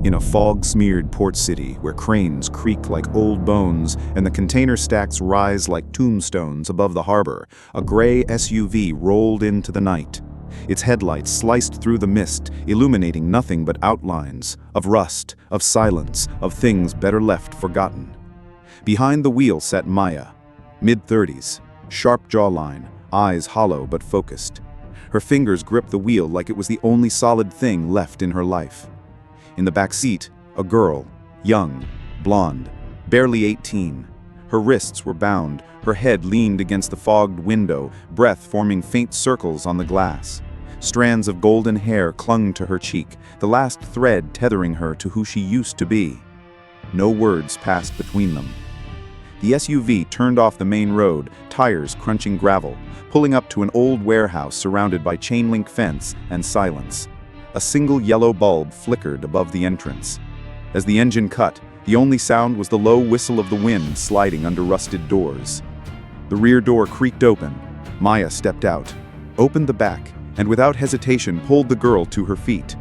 In a fog-smeared port city where cranes creak like old bones and the container stacks rise like tombstones above the harbor, a gray SUV rolled into the night. Its headlights sliced through the mist, illuminating nothing but outlines of rust, of silence, of things better left forgotten. Behind the wheel sat Maya, mid-30s, sharp jawline, eyes hollow but focused. Her fingers gripped the wheel like it was the only solid thing left in her life. In the back seat, a girl, young, blonde, barely 18. Her wrists were bound, her head leaned against the fogged window, breath forming faint circles on the glass. Strands of golden hair clung to her cheek, the last thread tethering her to who she used to be. No words passed between them. The SUV turned off the main road, tires crunching gravel, pulling up to an old warehouse surrounded by chain-link fence and silence. A single yellow bulb flickered above the entrance. As the engine cut, the only sound was the low whistle of the wind sliding under rusted doors. The rear door creaked open. Maya stepped out, opened the back, and without hesitation pulled the girl to her feet.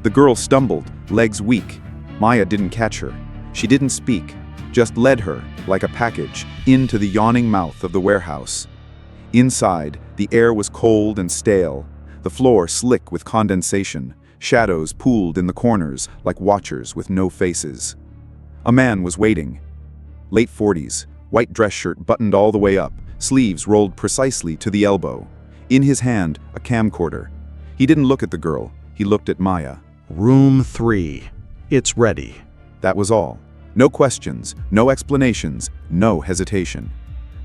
The girl stumbled, legs weak. Maya didn't catch her. She didn't speak, just led her, like a package, into the yawning mouth of the warehouse. Inside, the air was cold and stale, the floor slick with condensation, shadows pooled in the corners like watchers with no faces. A man was waiting. Late 40s, white dress shirt buttoned all the way up, sleeves rolled precisely to the elbow. In his hand, a camcorder. He didn't look at the girl, he looked at Maya. Room 3. It's ready. That was all. No questions, no explanations, no hesitation.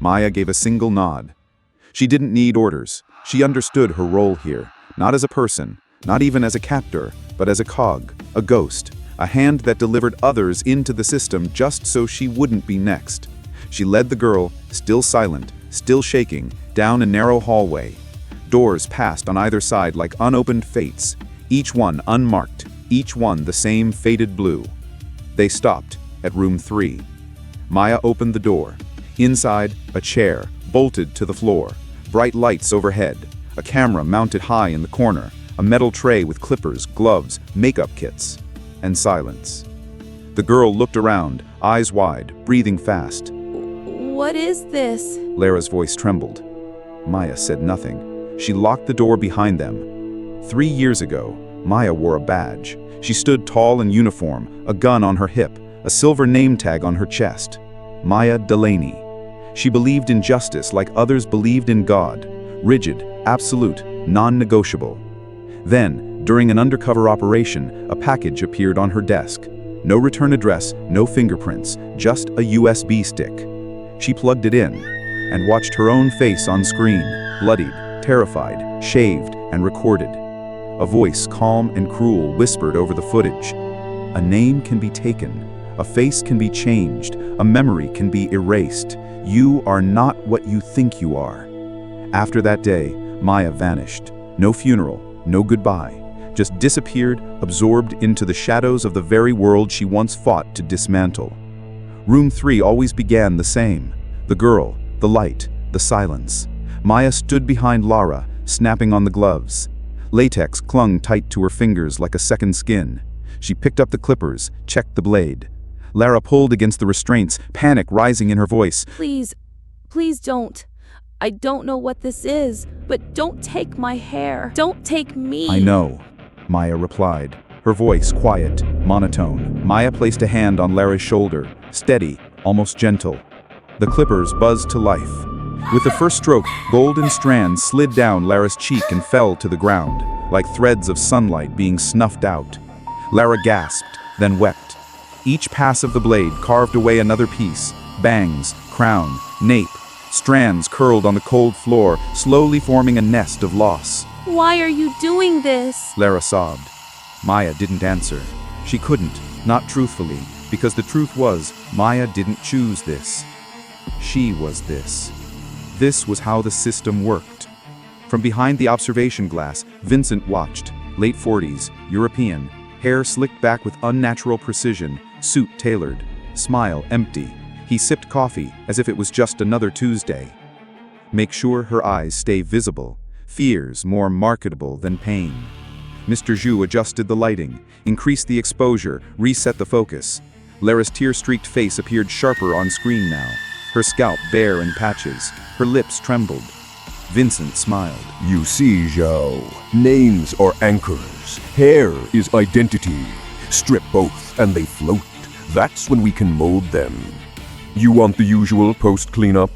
Maya gave a single nod. She didn't need orders. She understood her role here, not as a person, not even as a captor, but as a cog, a ghost, a hand that delivered others into the system just so she wouldn't be next. She led the girl, still silent, still shaking, down a narrow hallway. Doors passed on either side like unopened fates, each one unmarked, each one the same faded blue. They stopped at room 3. Maya opened the door. Inside, a chair, bolted to the floor. Bright lights overhead, a camera mounted high in the corner, a metal tray with clippers, gloves, makeup kits, and silence. The girl looked around, eyes wide, breathing fast. What is this? Lara's voice trembled. Maya said nothing. She locked the door behind them. 3 years ago, Maya wore a badge. She stood tall in uniform, a gun on her hip, a silver name tag on her chest. Maya Delaney. She believed in justice like others believed in God. Rigid, absolute, non-negotiable. Then, during an undercover operation, a package appeared on her desk. No return address, no fingerprints, just a USB stick. She plugged it in and watched her own face on screen, bloodied, terrified, shaved, and recorded. A voice, calm and cruel, whispered over the footage. A name can be taken, a face can be changed, a memory can be erased. You are not what you think you are. After that day, Maya vanished. No funeral, no goodbye. Just disappeared, absorbed into the shadows of the very world she once fought to dismantle. Room 3 always began the same. The girl, the light, the silence. Maya stood behind Lara, snapping on the gloves. Latex clung tight to her fingers like a second skin. She picked up the clippers, checked the blade. Lara pulled against the restraints, panic rising in her voice. Please don't. I don't know what this is, but don't take my hair. Don't take me. I know, Maya replied, her voice quiet, monotone. Maya placed a hand on Lara's shoulder, steady, almost gentle. The clippers buzzed to life. With the first stroke, golden strands slid down Lara's cheek and fell to the ground, like threads of sunlight being snuffed out. Lara gasped, then wept. Each pass of the blade carved away another piece, bangs, crown, nape. Strands curled on the cold floor, slowly forming a nest of loss. Why are you doing this? Lara sobbed. Maya didn't answer. She couldn't, not truthfully, because the truth was, Maya didn't choose this. She was this. This was how the system worked. From behind the observation glass, Vincent watched, late 40s, European, hair slicked back with unnatural precision, suit tailored, smile empty. He sipped coffee as if it was just another Tuesday. Make sure her eyes stay visible, fears more marketable than pain. Mr. Zhu adjusted the lighting, increased the exposure, reset the focus. Lara's tear-streaked face appeared sharper on screen now, her scalp bare in patches, her lips trembled. Vincent smiled. You see, Zhao, names are anchors, hair is identity. Strip both and they float. That's when we can mold them. You want the usual post-cleanup?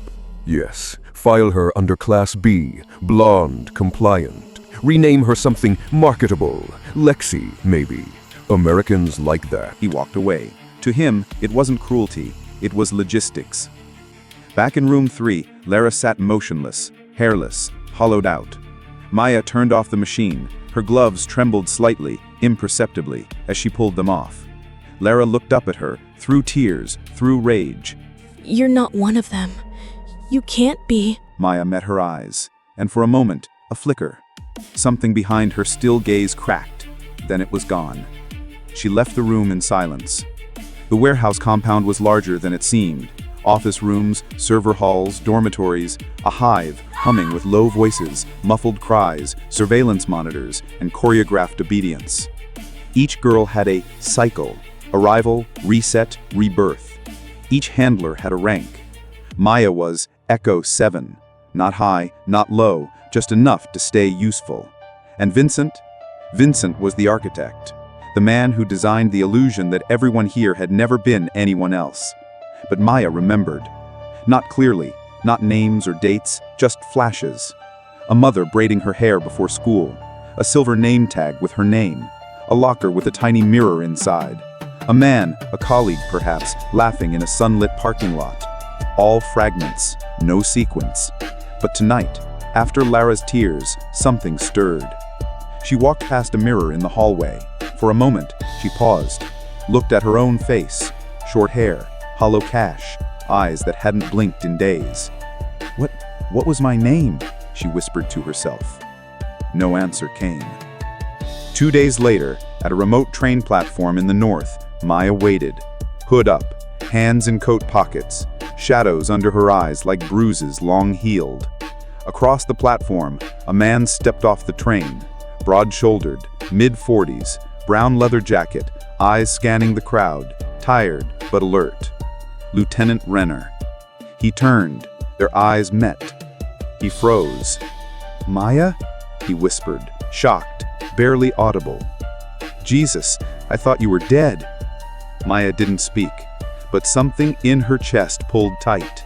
Yes. File her under Class B, blonde, compliant. Rename her something marketable. Lexi, maybe. Americans like that. He walked away. To him, it wasn't cruelty, it was logistics. Back in room 3, Lara sat motionless, hairless, hollowed out. Maya turned off the machine. Her gloves trembled slightly, imperceptibly, as she pulled them off. Lara looked up at her, through tears, through rage. You're not one of them. You can't be. Maya met her eyes, and for a moment, a flicker. Something behind her still gaze cracked. Then it was gone. She left the room in silence. The warehouse compound was larger than it seemed. Office rooms, server halls, dormitories, a hive humming with low voices, muffled cries, surveillance monitors, and choreographed obedience. Each girl had a cycle: arrival, reset, rebirth. Each handler had a rank. Maya was Echo 7, not high, not low, just enough to stay useful. And Vincent? Vincent was the architect, the man who designed the illusion that everyone here had never been anyone else. But Maya remembered. Not clearly, not names or dates, just flashes. A mother braiding her hair before school, a silver name tag with her name, a locker with a tiny mirror inside, a man, a colleague perhaps, laughing in a sunlit parking lot. All fragments, no sequence. But tonight, after Lara's tears, something stirred. She walked past a mirror in the hallway. For a moment, she paused, looked at her own face, short hair, hollow cash, eyes that hadn't blinked in days. What was my name? She whispered to herself. No answer came. 2 days later, at a remote train platform in the north, Maya waited, hood up, hands in coat pockets, shadows under her eyes like bruises long healed. Across the platform, a man stepped off the train, broad-shouldered, mid-40s, brown leather jacket, eyes scanning the crowd, tired but alert. Lieutenant Renner. He turned, their eyes met. He froze. Maya? He whispered, shocked, barely audible. Jesus, I thought you were dead. Maya didn't speak, but something in her chest pulled tight.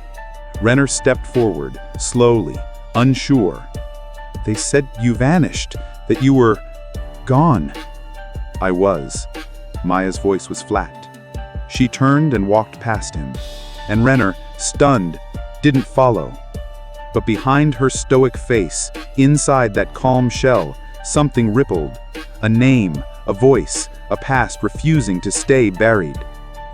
Renner stepped forward, slowly, unsure. They said you vanished, that you were gone. I was. Maya's voice was flat. She turned and walked past him, and Renner, stunned, didn't follow. But behind her stoic face, inside that calm shell, something rippled. A name, a voice, a past refusing to stay buried.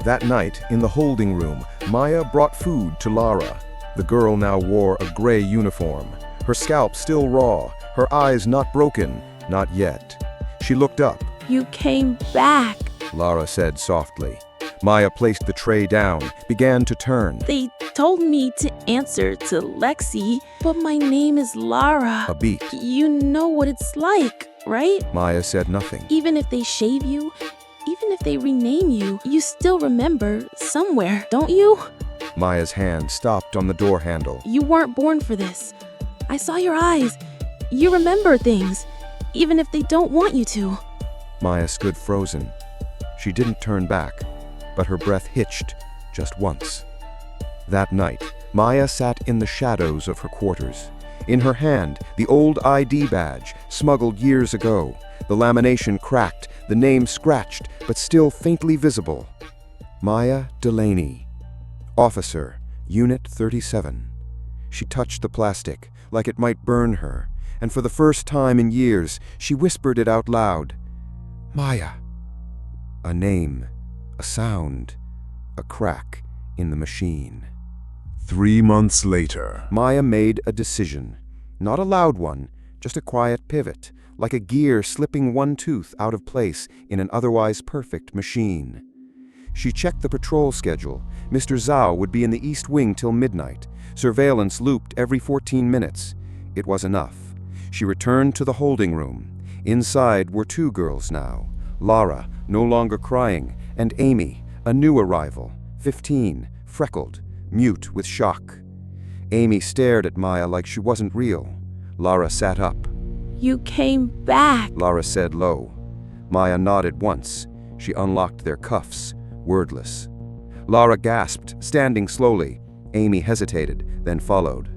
That night, in the holding room, Maya brought food to Lara. The girl now wore a gray uniform, her scalp still raw, her eyes not broken, not yet. She looked up. You came back. Lara said softly. Maya placed the tray down, began to turn. They told me to answer to Lexi, but my name is Lara. A beat. You know what it's like, right? Maya said nothing. Even if they shave you, even if they rename you, you still remember somewhere, don't you? Maya's hand stopped on the door handle. You weren't born for this. I saw your eyes. You remember things, even if they don't want you to. Maya stood frozen. She didn't turn back, but her breath hitched just once. That night, Maya sat in the shadows of her quarters. In her hand, the old ID badge, smuggled years ago. The lamination cracked, the name scratched, but still faintly visible. Maya Delaney, Officer, Unit 37. She touched the plastic, like it might burn her, and for the first time in years, she whispered it out loud. Maya. A name, a sound, a crack in the machine. 3 months later. Maya made a decision. Not a loud one, just a quiet pivot, like a gear slipping one tooth out of place in an otherwise perfect machine. She checked the patrol schedule. Mr. Zhao would be in the East Wing till midnight. Surveillance looped every 14 minutes. It was enough. She returned to the holding room. Inside were two girls now, Lara, no longer crying, and Amy, a new arrival, 15, freckled, mute with shock. Amy stared at Maya like she wasn't real. Lara sat up. You came back. Lara said low. Maya nodded once. She unlocked their cuffs, wordless. Lara gasped, standing slowly. Amy hesitated, then followed.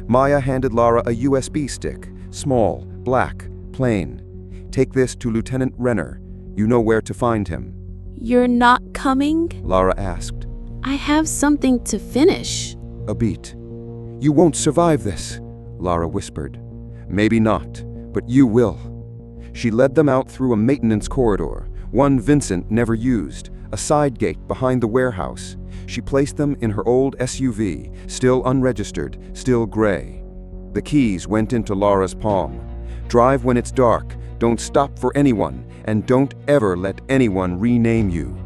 Maya handed Lara a USB stick, small, black, plain. Take this to Lieutenant Renner. You know where to find him. You're not coming? Lara asked. I have something to finish. A beat. You won't survive this, Lara whispered. Maybe not, but you will. She led them out through a maintenance corridor, one Vincent never used, a side gate behind the warehouse. She placed them in her old SUV, still unregistered, still gray. The keys went into Lara's palm. Drive when it's dark, don't stop for anyone, and don't ever let anyone rename you.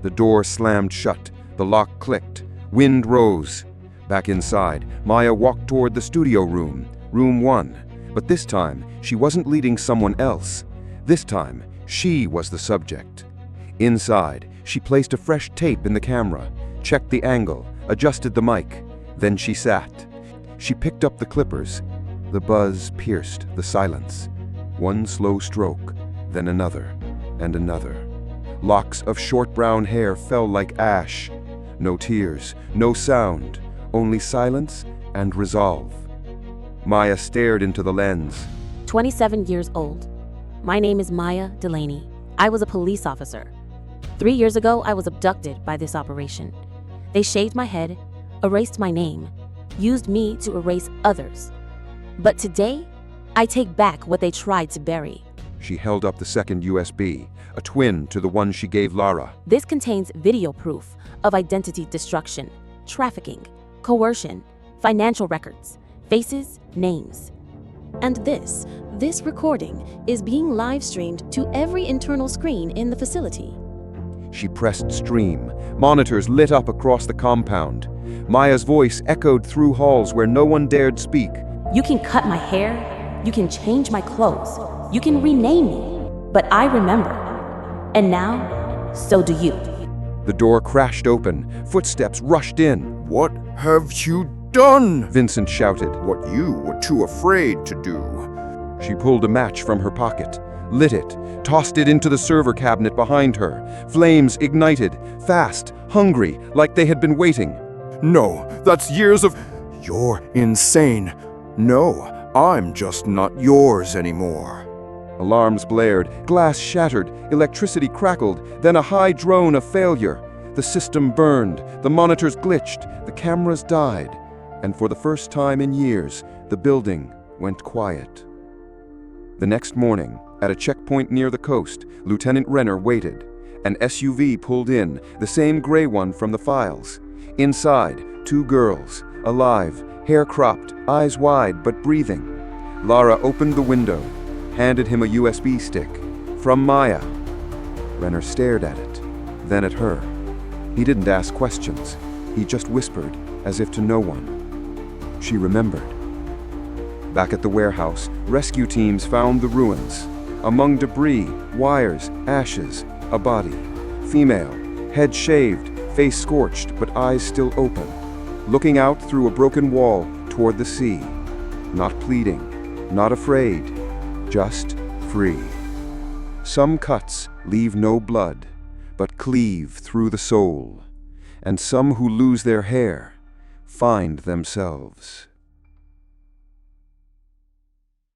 The door slammed shut, the lock clicked, wind rose. Back inside, Maya walked toward the studio room, room 1. But this time, she wasn't leading someone else. This time, she was the subject. Inside, she placed a fresh tape in the camera, checked the angle, adjusted the mic. Then she sat. She picked up the clippers. The buzz pierced the silence. One slow stroke, then another, and another. Locks of short brown hair fell like ash. No tears, no sound, only silence and resolve. Maya stared into the lens. 27 years old. My name is Maya Delaney. I was a police officer. 3 years ago, I was abducted by this operation. They shaved my head, erased my name, used me to erase others. But today, I take back what they tried to bury. She held up the second USB, a twin to the one she gave Lara. This contains video proof of identity destruction, trafficking, coercion, financial records, faces, names. And this recording is being live-streamed to every internal screen in the facility. She pressed stream. Monitors lit up across the compound. Maya's voice echoed through halls where no one dared speak. You can cut my hair, you can change my clothes, you can rename me, but I remember. And now, so do you. The door crashed open. Footsteps rushed in. What have you done? Vincent shouted. What you were too afraid to do. She pulled a match from her pocket, lit it, tossed it into the server cabinet behind her. Flames ignited, fast, hungry, like they had been waiting. No, that's years of... You're insane. No, I'm just not yours anymore. Alarms blared, glass shattered, electricity crackled, then a high drone of failure. The system burned, the monitors glitched, the cameras died, and for the first time in years, the building went quiet. The next morning, at a checkpoint near the coast, Lieutenant Renner waited. An SUV pulled in, the same gray one from the files. Inside, two girls, alive, hair cropped, eyes wide but breathing. Lara opened the window, handed him a USB stick. From Maya. Renner stared at it, then at her. He didn't ask questions. He just whispered, as if to no one. She remembered. Back at the warehouse, rescue teams found the ruins. Among debris, wires, ashes, a body. Female, head shaved, face scorched, but eyes still open. Looking out through a broken wall toward the sea. Not pleading, not afraid, just free. Some cuts leave no blood, but cleave through the soul. And some who lose their hair find themselves.